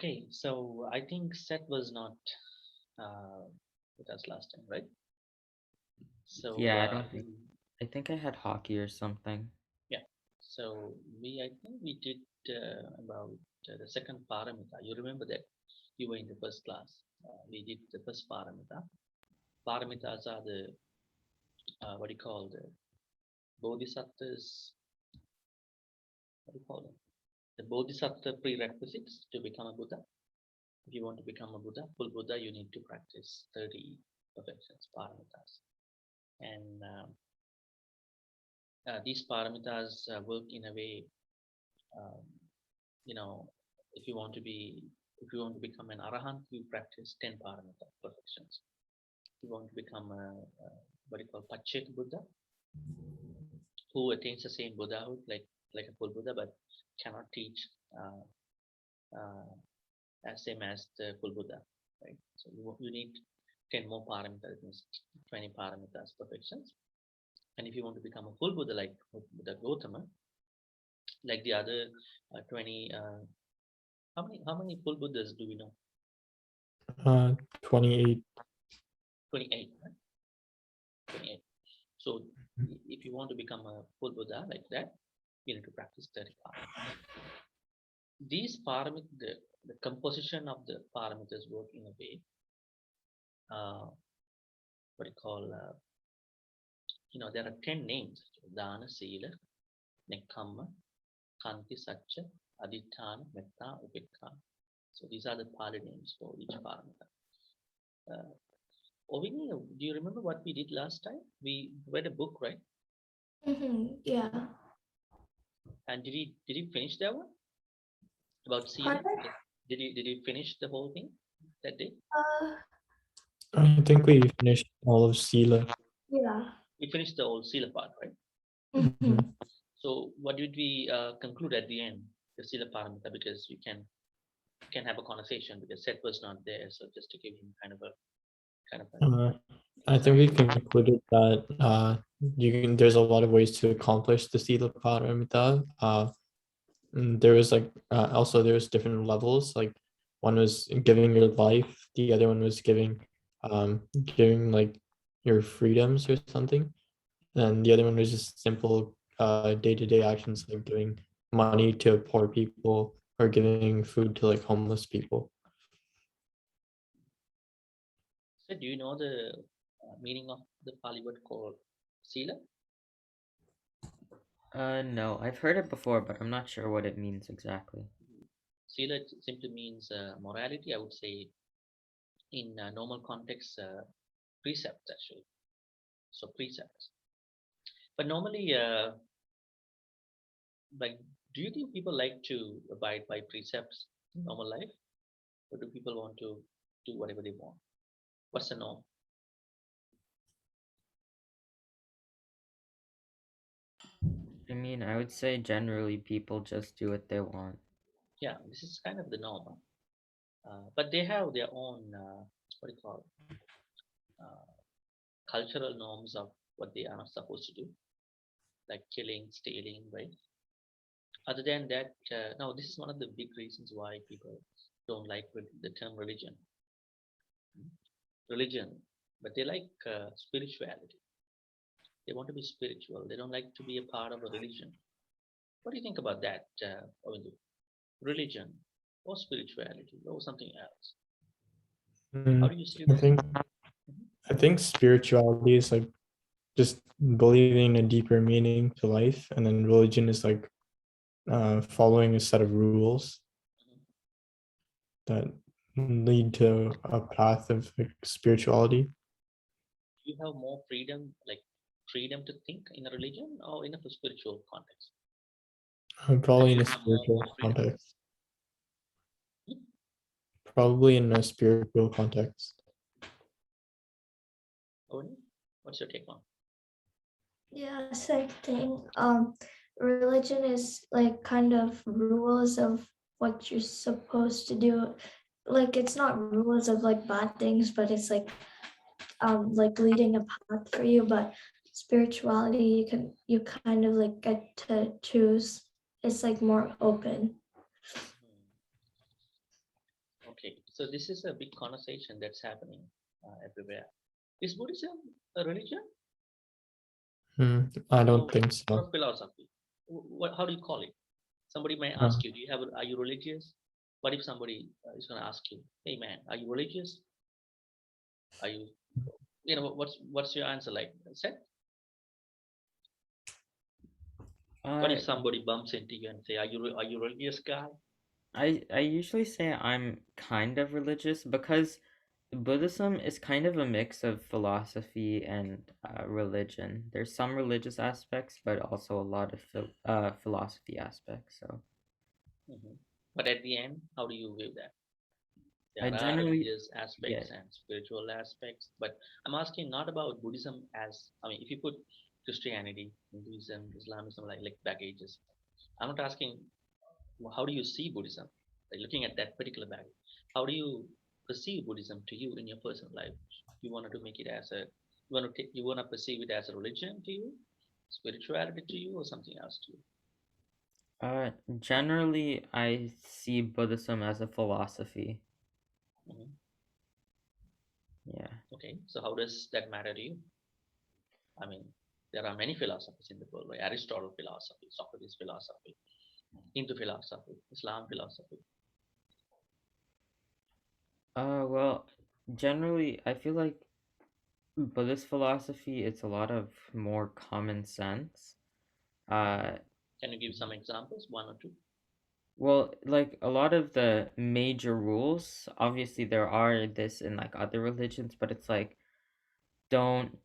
Okay, so I think Seth was not uh, with us last time, right? So Yeah, I don't think. I think I had hockey or something. yeah, so I think we did about the second paramita. You remember that you were in the first class. We did the first paramita. Paramitas are the what do you call the bodhisattvas? What do you call them? The bodhisattva prerequisites to become a Buddha. If you want to become a Buddha, full Buddha, you need to practice 30 perfections, paramitas. And these paramitas work in a way, um, you know, if you want to be, if you want to become an arahant, you practice 10 paramita perfections. If you want to become a what you call Pachek Buddha, who attains the same Buddhahood like a full Buddha, but cannot teach uh, uh, as same as the full Buddha, right? So you need 10 more paramitas, means 20 paramitas perfections. And if you want to become a full Buddha like Buddha Gautama, like the other 20, how many full Buddhas do we know? 28. 28, right? 28. So if you want to become a full Buddha like that, you need to practice 30 paramitas. These paramitas, the composition of the paramitas work in a way, what you call, there are 10 names: Dana, Sila, nekkhamma, Kanti, Satcha, Aditthana, Metta, Upekkhana. So these are the Pali names for each paramita. Uh, Ovini, do you remember what we did last time? We read a book, right? Yeah. And did he finish that one about Sila? Pardon? Did he finish the whole thing that day? Uh, I think we finished all of Sila. yeah. We finished the whole Sila part, right? Mm-hmm. So what did we conclude at the end? The Sila Paramita, because you can have a conversation because Seth was not there, so just to give him kind of an I think we example. concluded that there's a lot of ways to accomplish the Sila Paramita. There was also there's different levels. Like one was giving your life, the other one was giving like your freedoms or something, and the other one was just simple day-to-day actions like giving money to poor people or giving food to like homeless people. So do you know the meaning of the Pali word called Sila? No, I've heard it before, but I'm not sure what it means exactly. Sila simply means morality. I would say in normal context, precepts actually. So precepts. But normally, like, do you think people like to abide by precepts in normal life, or do people want to do whatever they want? What's the norm? I mean, I would say generally people just do what they want. Yeah, this is kind of the norm. But they have their own, what do you call, uh, cultural norms of what they are not supposed to do, like killing, stealing, right? Other than that, no, this is one of the big reasons why people don't like the term religion. Religion, but they like spirituality. They want to be spiritual. They don't like to be a part of a religion. What do you think about that, Avindu? Religion or spirituality or something else? How do you see I this? think Mhm. I think spirituality is like just believing a deeper meaning to life, and then religion is like following a set of rules that lead to a path of like spirituality. Do you have more freedom, like freedom to think in a religion or in a spiritual context? Like Probably do in you a have more spiritual freedom? context. Hmm? Probably in a spiritual context. Avani, what's your take on? Yeah, same thing. Religion is like kind of rules of what you're supposed to do. Like it's not rules of like bad things, but it's like leading a path for you. But spirituality, you kind of like get to choose. It's like more open. Hmm. Okay, so this is a big conversation that's happening everywhere. Is Buddhism a religion I don't or, think or so. a philosophy? What, how do you call it? Somebody may Uh, ask you, are you religious? What if somebody is going to ask you, hey man, are you religious? Are you, what's your answer like? Said, what Uh, if somebody bumps into you and say, are you religious guy? I usually say I'm kind of religious because Buddhism is kind of a mix of philosophy and religion. There's some religious aspects, but also a lot of philosophy aspects. So Hmm. But at the end, how do you view that? I There are generally, religious yeah, aspects and spiritual aspects, but I'm asking not about Buddhism as, I mean, if you put Christianity, Hinduism, Islamism like baggages, I'm not asking how do you see Buddhism? Like looking at that particular baggage, how do you perceive Buddhism to you in your personal life? You wanted to make it as a, you want to perceive it as a religion to you, spirituality to you, or something else to you? uh, generally I see Buddhism as a philosophy. Mhm. Yeah. Okay, so how does that matter to you? I mean, there are many philosophies in the world, right? Aristotle philosophy, Socrates philosophy, Hindu philosophy, Islam philosophy. Well, generally I feel like Buddhist philosophy it's a lot of more common sense. Uh, Can you give some examples, one or two? Well, like a lot of the major rules, obviously there are this in like other religions, but it's like don't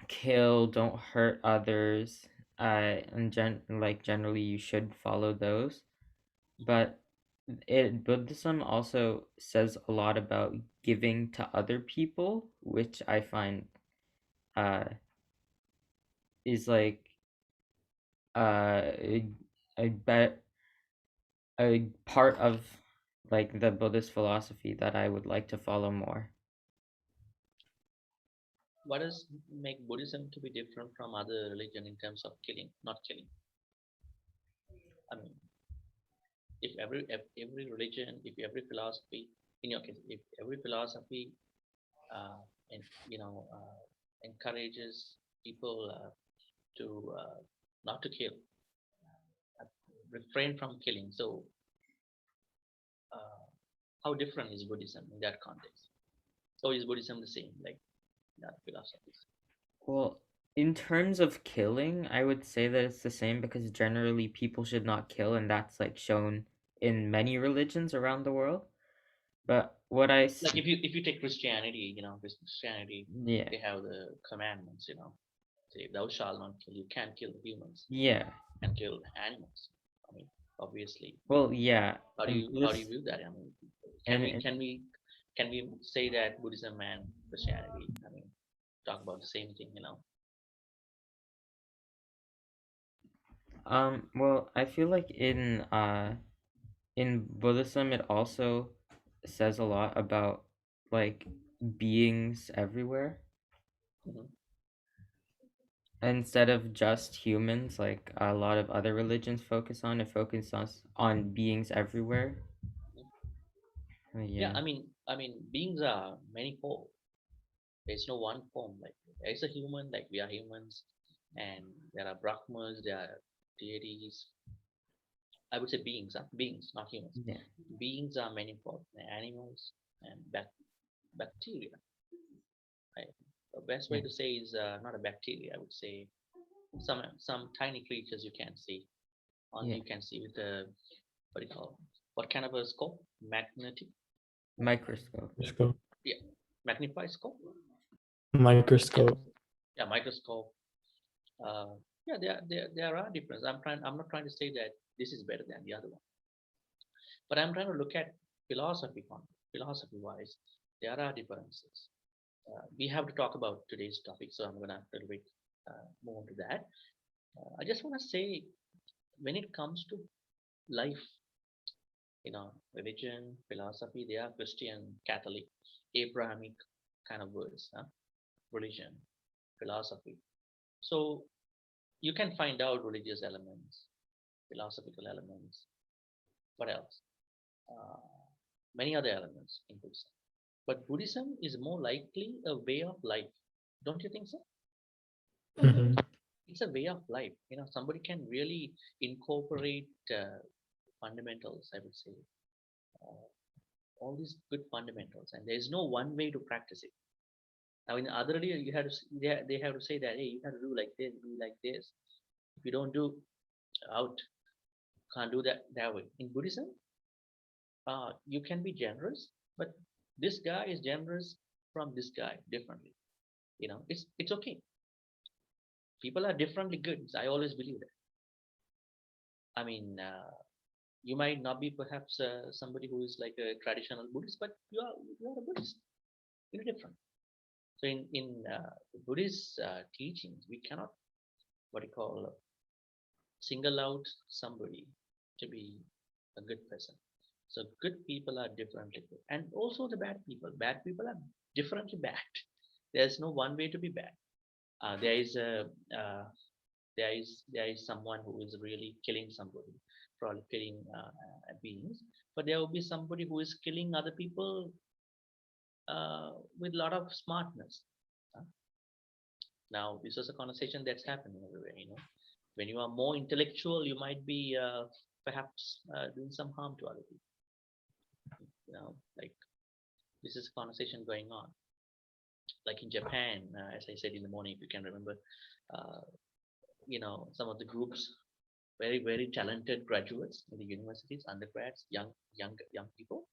kill, don't hurt others, and generally you should follow those. But Buddhism also says a lot about giving to other people, which I find uh is like a, a bet a part of like the Buddhist philosophy that I would like to follow more. What does make Buddhism to be different from other religion in terms of killing, not killing? I mean, if every religion, if every philosophy, in your case, if every philosophy uh, and encourages people to not to kill, uh, refrain from killing. So, uh, how different is Buddhism in that context? Or is Buddhism the same like that philosophies? Well, in terms of killing, I would say that it's the same because generally people should not kill, and that's like shown in many religions around the world. But what I Like see, if you take Christianity, Christianity, yeah, they have the commandments, say thou shalt not kill. You can't kill humans yeah, and kill animals. I mean, obviously, well, yeah, and how do you Buddhist, view that? I mean, can we and can we can we say that Buddhism and Christianity, I mean, talk about the same thing? well, I feel like in Buddhism it also says a lot about like beings everywhere Hmm. instead of just humans like a lot of other religions focus on. It focuses on beings everywhere. Yeah, Yeah, I mean, beings are manifold. There's no one form. Like there's a human, like we are humans, and there are Brahmas, there are deities. I would say beings, beings, not humans. yeah, Beings are manifold, animals and bacteria. Right? The best way yeah, to say is not a bacteria. I would say some tiny creatures you can't see. Only yeah. you can see with a, what do you call, what kind of a scope? Magnetic. Microscope. Microscope. Yeah, magnified scope. Yeah, Microscope. yeah, microscope. Uh, yeah, there are differences. I'm not trying to say that this is better than the other one, but I'm trying to look at philosophy wise. There are differences. We have to talk about today's topic, so I'm gonna a little bit move on to that. I just want to say, when it comes to life, religion, philosophy, they are Christian, Catholic, Abrahamic kind of words, huh? Religion, philosophy. So you can find out religious elements, philosophical elements. What else? Uh, many other elements in Buddhism. But Buddhism is more likely a way of life. Don't you think so? Mhm. It's a way of life. Somebody can really incorporate fundamentals, I would say, uh, all these good fundamentals, and there is no one way to practice it. Now, in the other day, you have to, they have to say that, hey, you have to do like this, do like this. If you don't do, out, can't do that way. In Buddhism, you can be generous, but this guy is generous from this guy differently. It's okay. People are differently good. I always believe that. I mean, you might not be perhaps somebody who is like a traditional Buddhist, but you are a Buddhist. You're different. So in the Buddhist teachings, we cannot what you call single out somebody to be a good person. So good people are differently good, and also the bad people. Bad people are differently bad. There's no one way to be bad. There is a there is someone who is really killing somebody, probably killing beings, but there will be somebody who is killing other people with a lot of smartness. Uh, Now, this is a conversation that's happening everywhere. When you are more intellectual, you might be perhaps doing some harm to other people. Like this is a conversation going on. Like in Japan, as I said in the morning, if you can remember, uh, some of the groups, very very talented graduates in the universities, undergrads, young people.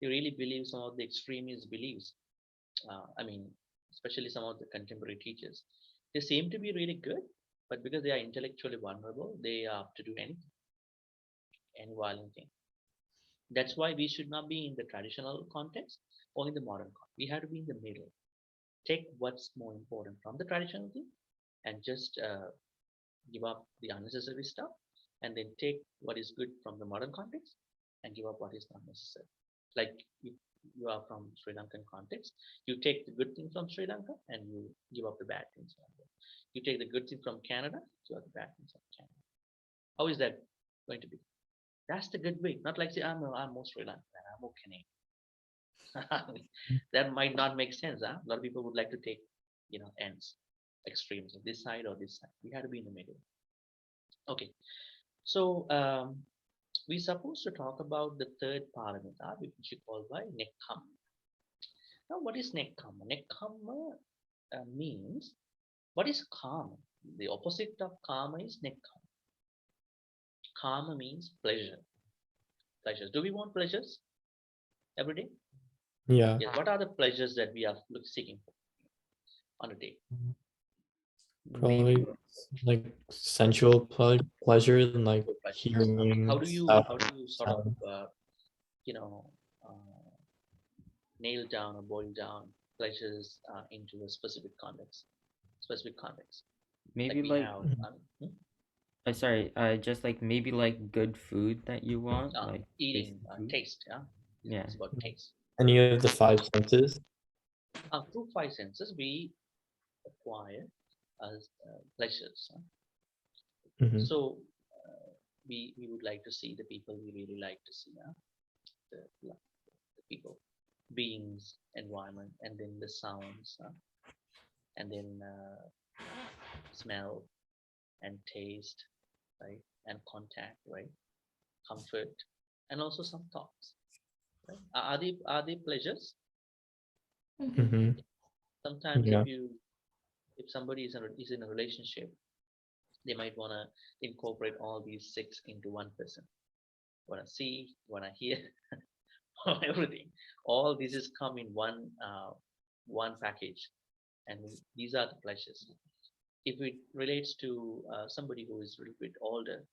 They really believe some of the extremist beliefs. I mean, especially some of the contemporary teachers. They seem to be really good, but because they are intellectually vulnerable, they are up to do anything, any violent thing. That's why we should not be in the traditional context or in the modern context. We have to be in the middle. Take what's more important from the traditional thing and just give up the unnecessary stuff, and then take what is good from the modern context and give up what is not necessary. Like if you are from Sri Lankan context, you take the good things from Sri Lanka and you give up the bad things from there. You take the good thing from Canada, give up the bad things from Canada. How is that going to be? That's the good way. Not like say I'm more Sri Lankan, I'm more Canadian. That might not make sense. Huh? A lot of people would like to take ends, extremes, of this side or this side. We have to be in the middle. Okay, so we're supposed to talk about the third paramita, which we call by nekkhamma. Now, what is nekkhamma? Nekkhamma means, what is karma? The opposite of karma is nekkhamma. Karma means pleasure. Pleasures. Do we want pleasures every day? Yeah. Yes. What are the pleasures that we are seeking for on a day? Probably Maybe like sensual pleasure and like Good pleasures. hearing How do you stuff. sort of sound. you know nail down or boil down pleasures into a specific context? Specific context. Like maybe we like have sorry, just like maybe like good food that you want, like eating, tasty food. taste. Yeah, Yeah. it's about taste. Any of the five senses. Through five senses, we acquire as pleasures. Mhm. So we would like to see the people we really like to see. The people, beings, environment, and then the sounds, and then smell and taste, right, and contact, right, comfort, and also some thoughts. Right? Are they pleasures? Mhm. Sometimes Yeah. if somebody is in a relationship, they might want to incorporate all these six into one person. Want to see, want to hear, everything. All this is come in one package, and these are the pleasures. If it relates to somebody who is a little bit older,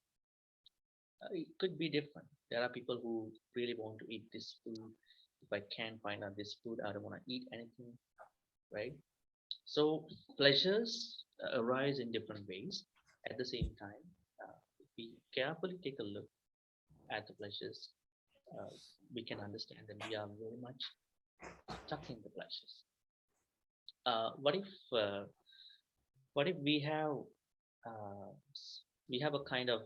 it could be different. There are people who really want to eat this food. If I can't find out this food, I don't want to eat anything, right? So pleasures arise in different ways. At the same time, if we carefully take a look at the pleasures, uh, we can understand that we are very much stuck in the pleasures. Uh, what if uh, what if uh, we have a kind of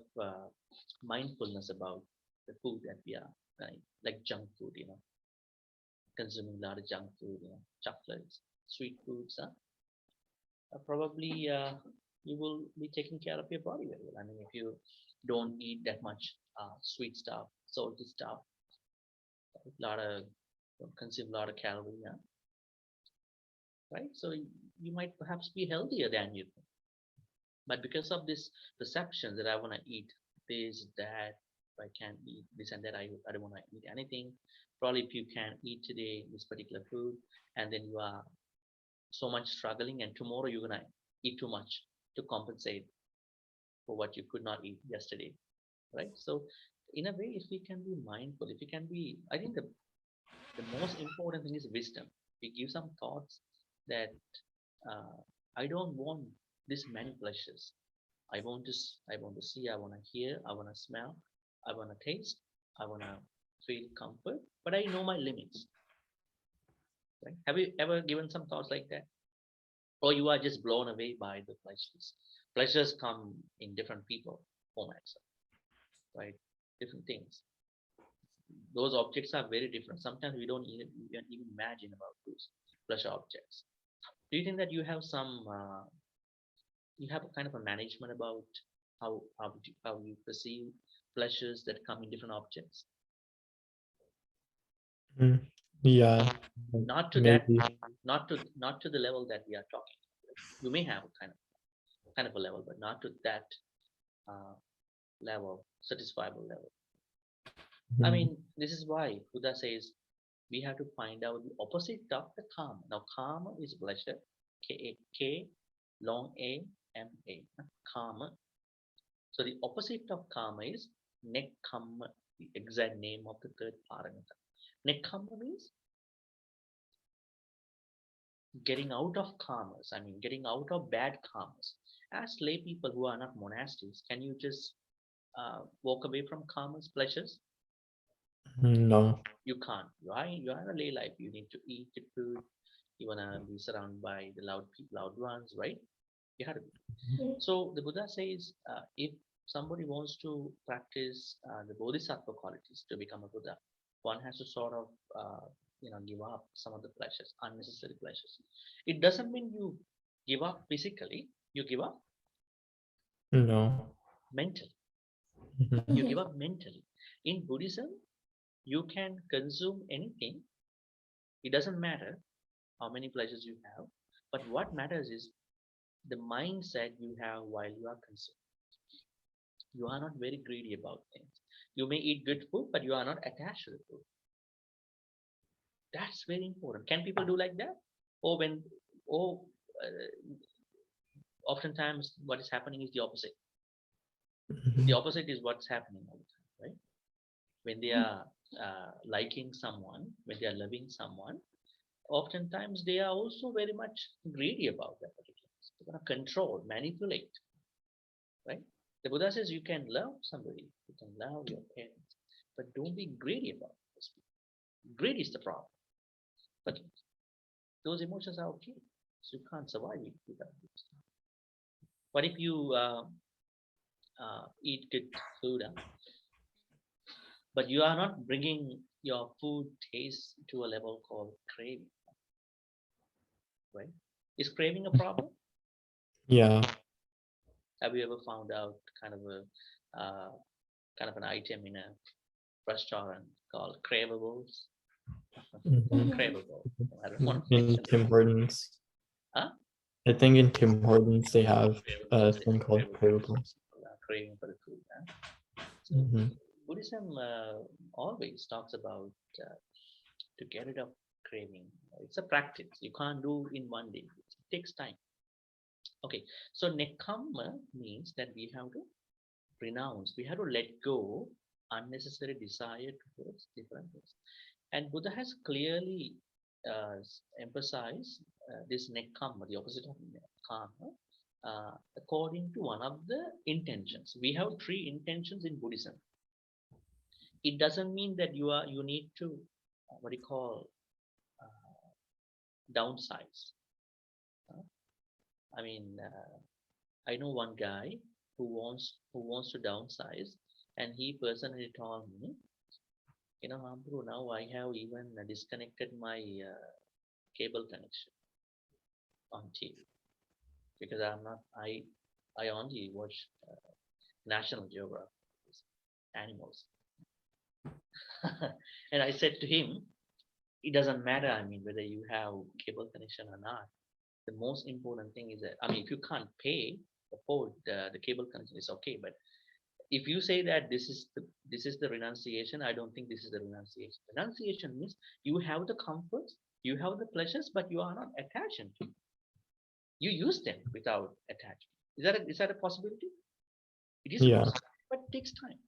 mindfulness about the food that we are like junk food, consuming a lot of junk food, chocolates, sweet foods, probably you will be taking care of your body very well. I mean, if you don't eat that much sweet stuff, salty stuff, a lot of consume a lot of calorie, right? So you might perhaps be healthier than you think. But because of this perception that I want to eat this, that, I can't eat this and that, I don't want to eat anything. Probably if you can eat today this particular food, and then you are so much struggling, and tomorrow you're gonna eat too much to compensate for what you could not eat yesterday, right? So in a way, if we can be mindful, if we can be, I think the most important thing is wisdom. We give some thoughts that uh, I don't want this many pleasures. I want to see, I want to hear, I want to smell, I want to taste, I want to feel comfort, but I know my limits. Right? Have you ever given some thoughts like that? Or you are just blown away by the pleasures? Pleasures come in different people formats, right? Different things. Those objects are very different. Sometimes we don't even imagine about those pleasure objects. Do you think that you have a kind of a management about how you perceive pleasures that come in different objects? Yeah, Not to that, maybe. not to the level that we are talking. You may have a kind of a level, but not to that uh, level, satisfiable level. I mean, this is why Buddha says we have to find out the opposite of the karma. Now, karma is pleasure, K long A M A, karma. So the opposite of karma is nekkhamma, the exact name of the third paramita. Nekkhamma means getting out of karmas. I mean, getting out of bad karmas. As lay people who are not monastics, can you just walk away from karmas, pleasures? No. You can't. You are in a lay life. You need to eat the food. You wanna be surrounded by the loud people, loud ones, right? You have to be. So the Buddha says, if somebody wants to practice the bodhisattva qualities to become a Buddha, one has to sort of give up some of the pleasures, unnecessary pleasures. It doesn't mean you give up physically. You give up No. mentally. Mhm. You give up mentally. In Buddhism, you can consume anything. It doesn't matter how many pleasures you have, but what matters is the mindset you have while you are consuming. You are not very greedy about things. You may eat good food, but you are not attached to the food. That's very important. Can people do like that? Or or oftentimes what is happening is the opposite. The Mhm. opposite is what's happening all the time, right? When they are liking someone, when they are loving someone, oftentimes they are also very much greedy about that particular thing. They want to control, manipulate, right? The Buddha says you can love somebody, you can love your parents, but don't be greedy about this. Greed is the problem. But those emotions are okay. So you can't survive it without those. What if you eat good food, but you are not bringing your food taste to a level called craving, right? Is craving a problem? Yeah. Have you ever found out kind of an item in a restaurant called cravables? Mhm. Cravable. I don't want to In mention Tim it. Hortons, Huh? I think in Tim Hortons they have a Cravables, thing called cravables. cravable. People are craving for the food. Huh? So Mhm. Buddhism always talks about uh, to get rid of craving. It's a practice. You can't do in one day. It takes time. Okay. So nekkhamma means that we have to renounce. We have to let go unnecessary desire towards different things. And Buddha has clearly emphasized this nekkhamma, the opposite of karma, according to one of the intentions. We have three intentions in Buddhism. It doesn't mean that you need to what do you call downsize. Uh, I mean, I know one guy who wants to downsize, and he personally told me Mahaprabhu, now I have even disconnected my cable connection on TV because I only watch National Geographic animals. And I said to him, it doesn't matter, whether you have cable connection or not. The most important thing is that, if you can't pay afford the cable connection, is okay. But if you say that this is the renunciation, I don't think this is the renunciation. Renunciation means you have the comforts, you have the pleasures, but you are not attached to them. You use them without attachment. Is that a possibility? It is Yeah. possible, but it takes time.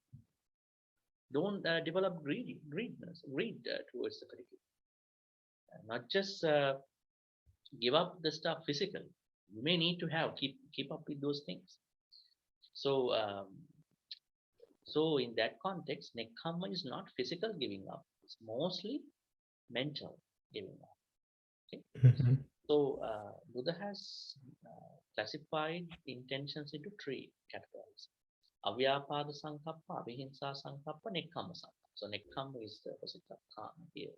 Don't develop greed towards the curriculum. Not just give up the stuff physically. You may need to keep up with those things. So so in that context, nekkhamma is not physical giving up. It's mostly mental giving up. Okay? Mhm. So Buddha has classified intentions into three categories: avyapada sankappa, avihimsa sankappa, nekkhamma sankappa. So nekkhamma is the opposite of karma here.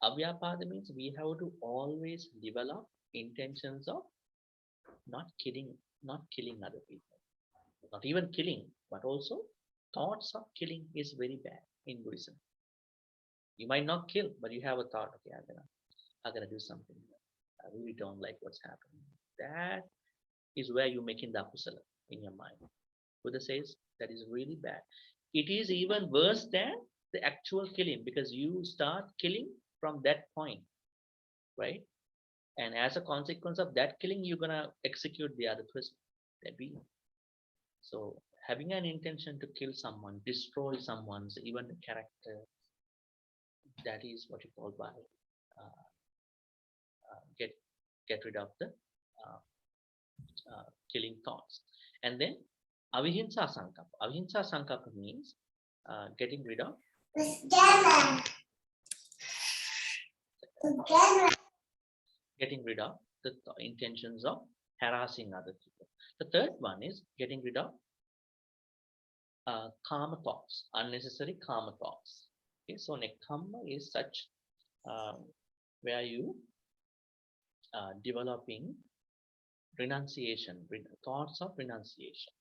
Avyapada means we have to always develop intentions of not killing other people, not even killing, but also thoughts of killing is very bad in Buddhism. You might not kill, but you have a thought, okay, I'm gonna do something. I really don't like what's happening. That is where you're making the akusala in your mind. Buddha says that is really bad. It is even worse than the actual killing because you start killing from that point, right? And as a consequence of that killing, you're gonna execute the other person, that being. So having an intention to kill someone, destroy someone's even character, that is what you call by uh, get rid of the uh, killing thoughts. And then avihimsa sankappa. Avihimsa sankappa means getting rid of the intentions of harassing other people. The third one is getting rid of karma thoughts, unnecessary karma thoughts. Okay, so nekkhamma is such where you developing renunciation, thoughts of renunciation.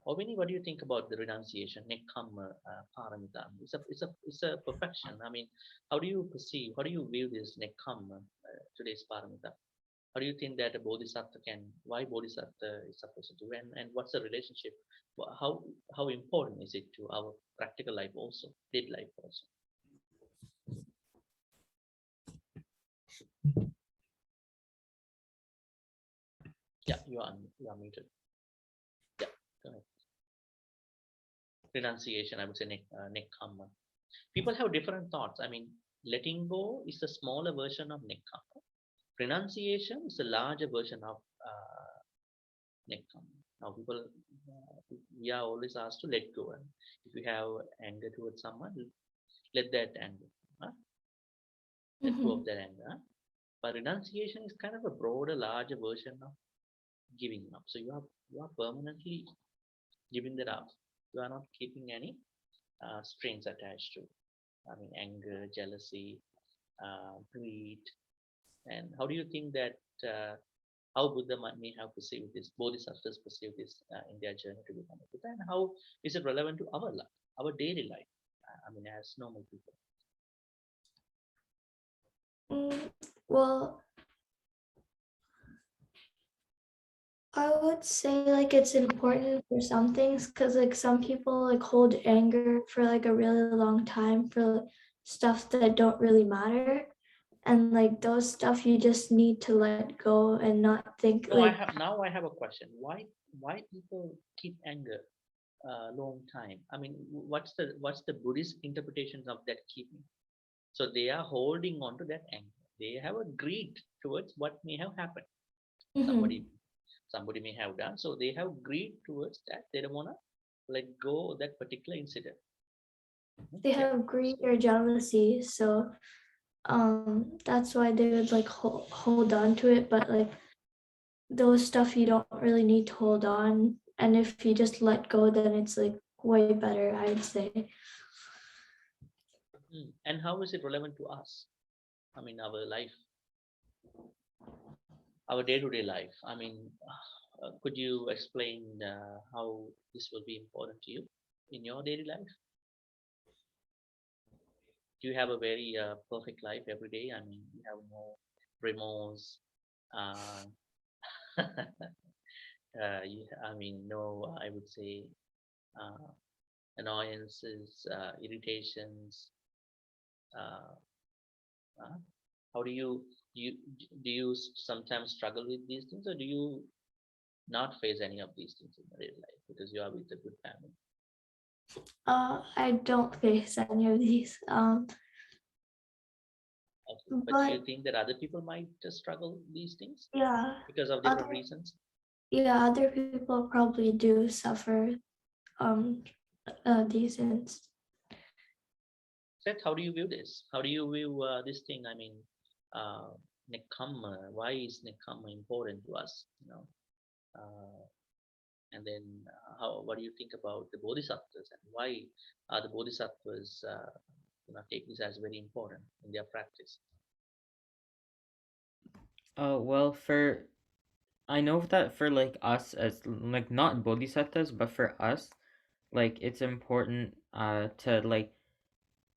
Ovini, what do you think about the renunciation, nekkhamma paramita? It's a perfection. How do you perceive? How do you view this nekkhamma, today's paramita? How do you think that a bodhisattva why bodhisattva is supposed to do, and what's the relationship? How important is it to our practical life also, daily life also? Yeah, you are muted. Yeah, go ahead. Renunciation, I would say nekkhamma. People have different thoughts. Letting go is a smaller version of nekkhamma. Renunciation is a larger version of nekkhamma. Now we are always asked to let go. And if you have anger towards someone, let that anger. Let go of that anger. But renunciation is kind of a broader, larger version of giving up. So you are permanently giving that up. You are not keeping any strings attached to. Anger, jealousy, greed. And how do you think that how Buddha may have perceived this, bodhisattvas perceive this in their journey to become a Buddha, and how is it relevant to our life, our daily life? As normal people. Well, I would say like it's important for some things because like some people like hold anger for like a really long time for stuff that don't really matter, and like those stuff you just need to let go and not think So like. I have a question. Why people keep anger a long time? What's the Buddhist interpretation of that keeping? So they are holding on to that anger. They have a greed towards what may have happened. Somebody may have done. So they have greed towards that. They don't want to let go of that particular incident. They have greed or jealousy, so that's why they would like hold on to it. But like those stuff you don't really need to hold on, and if you just let go, then it's like way better, I'd say. And how is it relevant to us? I mean, our life, our day-to-day life. I mean, could you explain how this will be important to you in your daily life? Do you have a very perfect life every day? I mean, you have no remorse. Uh, I mean, no, I would say uh, annoyances, irritations. Uh, uh, how do you sometimes struggle with these things, or do you not face any of these things in your real life because you are with a good family? I don't face any of these. Okay. But do you But think that other people might struggle these things yeah, because of different other reasons? other people probably do suffer um these things. Seth, how do you view this? How do you view this thing? I mean, uh, nekkhamma. Why is nekkhamma important to us? Uh, and then how? What do you think about the bodhisattvas, and why are the bodhisattvas take this as very important in their practice? Well, for I know that for like us as like not bodhisattvas, but for us, like it's important to like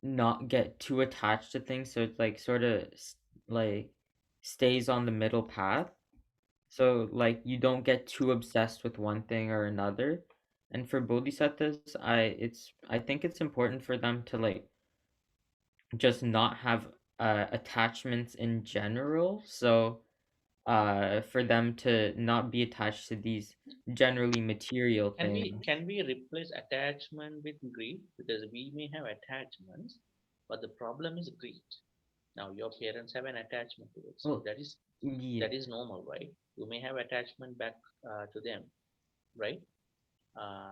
not get too attached to things, so it's like sort of like stays on the middle path. So like you don't get too obsessed with one thing or another. And for bodhisattvas, I think it's important for them to like just not have attachments in general. So for them to not be attached to these generally material Can we things. can we replace attachment with greed? Because we may have attachments, but the problem is greed. Now your parents have an attachment to it, so Well, that yeah, is normal, right? You may have attachment back to them, right?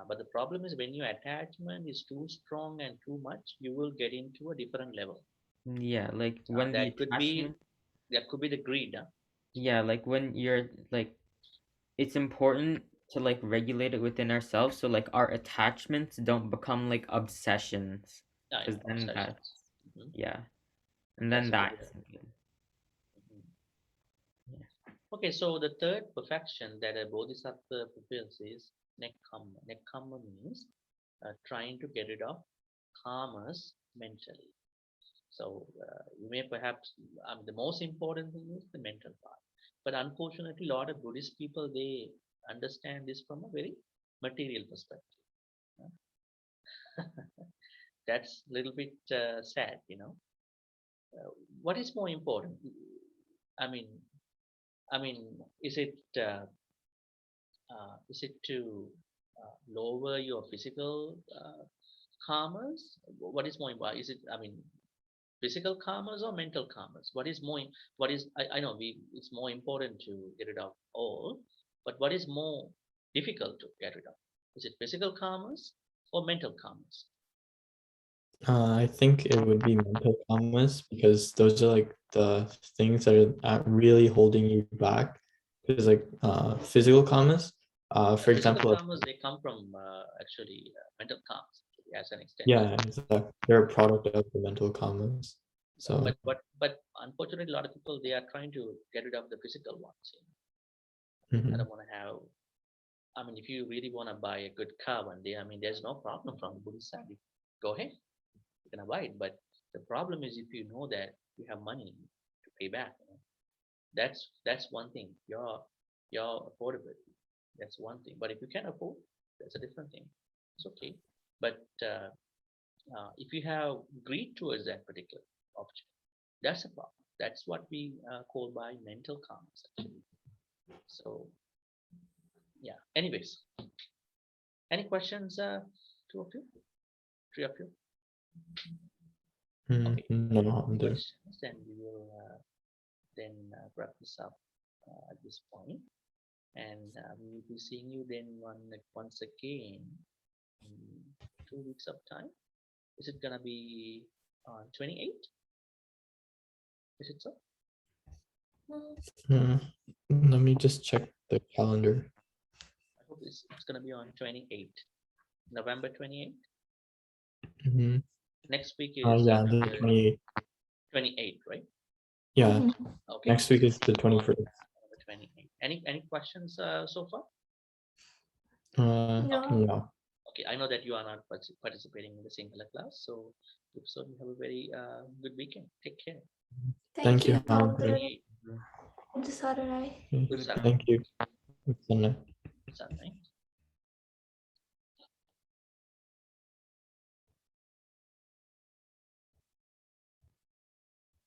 But the problem is when your attachment is too strong and too much, you will get into a different level. yeah, like when the That could be attachment, the greed. Huh? yeah, like when you're like it's important to like regulate it within ourselves so like our attachments don't become like obsessions, Yeah, because yeah, then that, obsessions. Mhm. yeah, and That's then a good that one. isn't good. Mhm. Yeah. Okay, so the third perfection that a bodhisattva fulfills is nekkhamma. Nekkhamma means trying to get rid of karmas mentally. So you may perhaps, the most important thing is the mental part. But unfortunately, a lot of Buddhist people, they understand this from a very material perspective. huh? That's a little bit sad. What is more important? I mean, is it to lower your physical karmas? What is more important? Is it, physical karmas or mental karmas? What is, I know it's more important to get rid of all, but what is more difficult to get rid of? Is it physical karmas or mental karmas? I think it would be mental karmas because those are like the things that are really holding you back. Because like physical karmas, for Physical example, karmas, they come from actually mental karmas as an extension. yeah, exactly. They're a product of the mental karmas. So But unfortunately, a lot of people, they are trying to get rid of the physical ones. I mhm. don't want to have. If you really want to buy a good car one day, there's no problem from the Buddhist side. Go ahead, you can buy it. But the problem is if you know that you have money to pay back. That's one thing. Your affordability. That's one thing. But if you can afford, that's a different thing. It's okay. But if you have greed towards that particular object, that's a problem. That's what we call by mental karmas, actually. So, yeah. Anyways, any questions, two of you, three of you? Okay. No, No I'm there. questions, then we will then wrap this up at this point, and we will be seeing you then once again in 2 weeks of time. Is it gonna be on 28? Is it so? Hmm. Let me just check the calendar. I hope it's gonna be on 28. November 28th. Mhm. Next week is Yeah, the November 28th. 28th, right? Yeah, Okay. next week is the 21st. November 28th. Any questions so far? No. Yeah. Okay, I know that you are not participating in the singular class, so if so, you have a very good weekend. Take care. Thank you, Have a Bhante. good Saturday. Okay, Good Saturday. Thank you. Good night. Good Saturday.